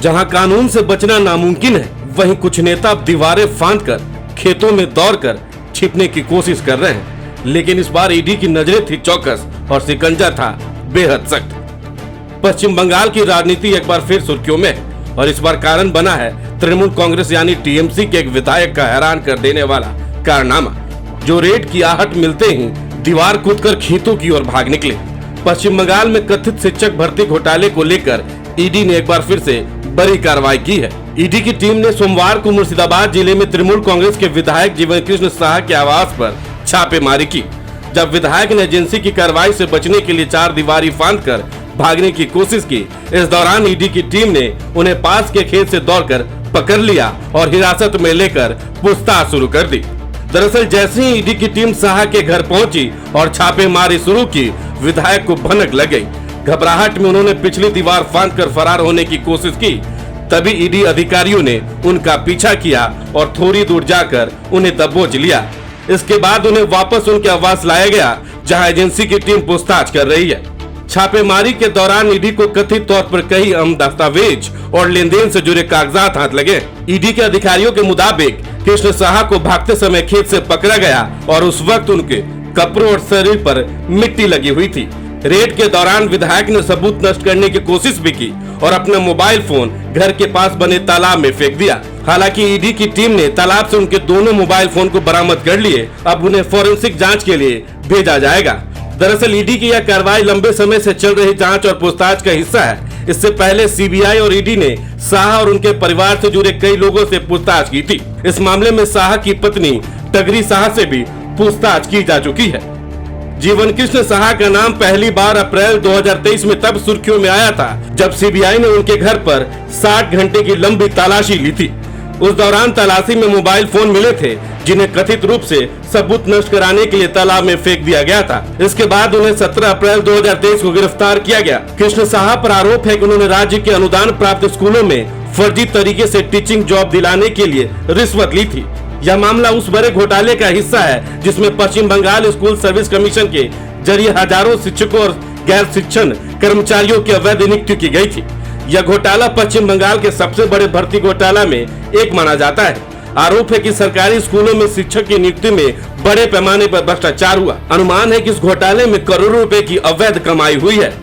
जहां कानून से बचना नामुमकिन है, वहीं कुछ नेता दीवारें फांदकर खेतों में दौड़कर छिपने की कोशिश कर रहे हैं। लेकिन इस बार ईडी की नजरें थी चौकस और शिकंजा था बेहद सख्त। पश्चिम बंगाल की राजनीति एक बार फिर सुर्खियों में है और इस बार कारण बना है तृणमूल कांग्रेस यानी टीएमसी के एक विधायक का हैरान कर देने वाला कारनामा, जो रेड की आहट मिलते ही दीवार कूदकर खेतों की ओर भाग निकले। पश्चिम बंगाल में कथित शिक्षक भर्ती घोटाले को लेकर ईडी ने एक बार फिर से बड़ी कार्रवाई की है। ईडी की टीम ने सोमवार को मुर्शिदाबाद जिले में तृणमूल कांग्रेस के विधायक जीवन कृष्ण साहा के आवास पर छापेमारी की। जब विधायक ने एजेंसी की कार्रवाई से बचने के लिए चार दीवारी फांदकर भागने की कोशिश की, इस दौरान ईडी की टीम ने उन्हें पास के खेत से दौड़कर पकड़ लिया और हिरासत में लेकर पूछताछ शुरू कर दी। दरअसल जैसे ही ईडी की टीम साहा के घर पहुंची और छापेमारी शुरू की, विधायक को भनक लग गई। घबराहट में उन्होंने पिछली दीवार फांदकर फरार होने की कोशिश की। तभी ईडी अधिकारियों ने उनका पीछा किया और थोड़ी दूर जाकर उन्हें दबोच लिया। इसके बाद उन्हें वापस उनके आवास लाया गया, जहां एजेंसी की टीम पूछताछ कर रही है। छापेमारी के दौरान ईडी को कथित तौर पर कई अहम दस्तावेज और लेनदेन से जुड़े कागजात हाथ लगे। ईडी के अधिकारियों के मुताबिक कृष्ण साहा को भागते समय खेत से पकड़ा गया और उस वक्त उनके कपड़ों और शरीर पर मिट्टी लगी हुई थी। रेड के दौरान विधायक ने सबूत नष्ट करने की कोशिश भी की और अपना मोबाइल फोन घर के पास बने तालाब में फेंक दिया। हालांकि ईडी की टीम ने तालाब से उनके दोनों मोबाइल फोन को बरामद कर लिए। अब उन्हें फोरेंसिक जांच के लिए भेजा जाएगा। दरअसल ईडी की यह कार्रवाई लंबे समय से चल रही जांच और पूछताछ का हिस्सा है। इससे पहले सीबीआई और ईडी ने साहा और उनके परिवार से जुड़े कई लोगों से पूछताछ की थी। इस मामले में साहा की पत्नी टगरी साहा से भी पूछताछ की जा चुकी है। जीवन कृष्ण साहा का नाम पहली बार अप्रैल 2023 में तब सुर्खियों में आया था जब सीबीआई ने उनके घर पर 60 घंटे की लंबी तलाशी ली थी। उस दौरान तलाशी में मोबाइल फोन मिले थे, जिन्हें कथित रूप से सबूत नष्ट कराने के लिए तालाब में फेंक दिया गया था। इसके बाद उन्हें 17 अप्रैल 2023 को गिरफ्तार किया गया। कृष्ण साहा पर आरोप है कि उन्होंने राज्य के अनुदान प्राप्त स्कूलों में फर्जी तरीके से टीचिंग जॉब दिलाने के लिए रिश्वत ली थी। यह मामला उस बड़े घोटाले का हिस्सा है जिसमें पश्चिम बंगाल स्कूल सर्विस कमीशन के जरिए हजारों शिक्षकों और गैर शिक्षण कर्मचारियों की अवैध नियुक्ति की गई थी। यह घोटाला पश्चिम बंगाल के सबसे बड़े भर्ती घोटाला में एक माना जाता है। आरोप है कि सरकारी स्कूलों में शिक्षक की नियुक्ति में बड़े पैमाने पर भ्रष्टाचार हुआ। अनुमान है कि इस घोटाले में करोड़ों रुपए की अवैध कमाई हुई है।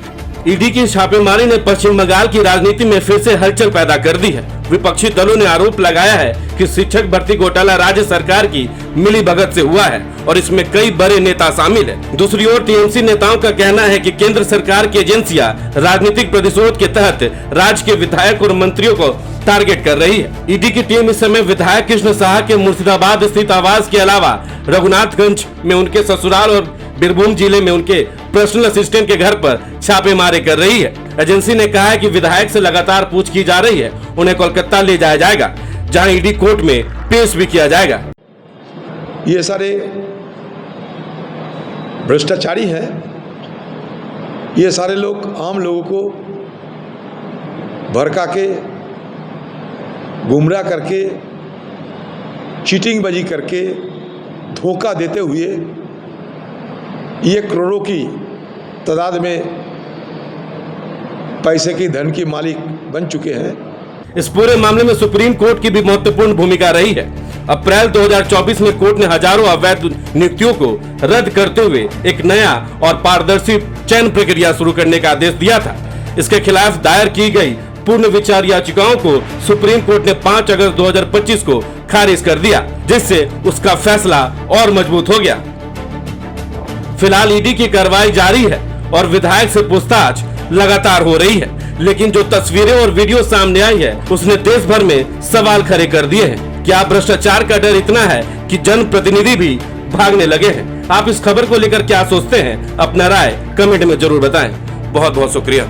ईडी की छापेमारी ने पश्चिम बंगाल की राजनीति में फिर से हलचल पैदा कर दी है। विपक्षी दलों ने आरोप लगाया है कि शिक्षक भर्ती घोटाला राज्य सरकार की मिलीभगत से हुआ है और इसमें कई बड़े नेता शामिल हैं। दूसरी ओर टीएमसी नेताओं का कहना है कि केंद्र सरकार की एजेंसियां राजनीतिक प्रतिशोध के तहत राज्य के विधायक और मंत्रियों को टारगेट कर रही है। ईडी की टीम इस समय विधायक कृष्ण साहा के मुर्शिदाबाद स्थित आवास के अलावा रघुनाथगंज में उनके ससुराल और बीरभूम जिले में उनके पर्सनल असिस्टेंट के घर पर छापेमारी कर रही है। एजेंसी ने कहा है कि विधायक से लगातार पूछ की जा रही है। उन्हें कोलकाता ले जाया जाएगा, जहां ईडी कोर्ट में पेश भी किया जाएगा। ये सारे भ्रष्टाचारी हैं। ये सारे लोग आम लोगों को भड़का के, गुमराह करके, चीटिंगबाजी करके, धोखा देते हुए ये करोड़ों की तादाद में पैसे की धन की मालिक बन चुके हैं। इस पूरे मामले में सुप्रीम कोर्ट की भी महत्वपूर्ण भूमिका रही है। अप्रैल 2024 में कोर्ट ने हजारों अवैध नियुक्तियों को रद्द करते हुए एक नया और पारदर्शी चयन प्रक्रिया शुरू करने का आदेश दिया था। इसके खिलाफ दायर की गई पूर्ण विचार याचिकाओं को सुप्रीम कोर्ट ने 5 अगस्त 2025 को खारिज कर दिया, जिससे उसका फैसला और मजबूत हो गया। फिलहाल ईडी की कार्रवाई जारी है और विधायक से पूछताछ लगातार हो रही है, लेकिन जो तस्वीरें और वीडियो सामने आई है उसने देश भर में सवाल खड़े कर दिए हैं। क्या भ्रष्टाचार का डर इतना है कि जनप्रतिनिधि भी भागने लगे हैं? आप इस खबर को लेकर क्या सोचते हैं? अपना राय कमेंट में जरूर बताएं। बहुत बहुत शुक्रिया।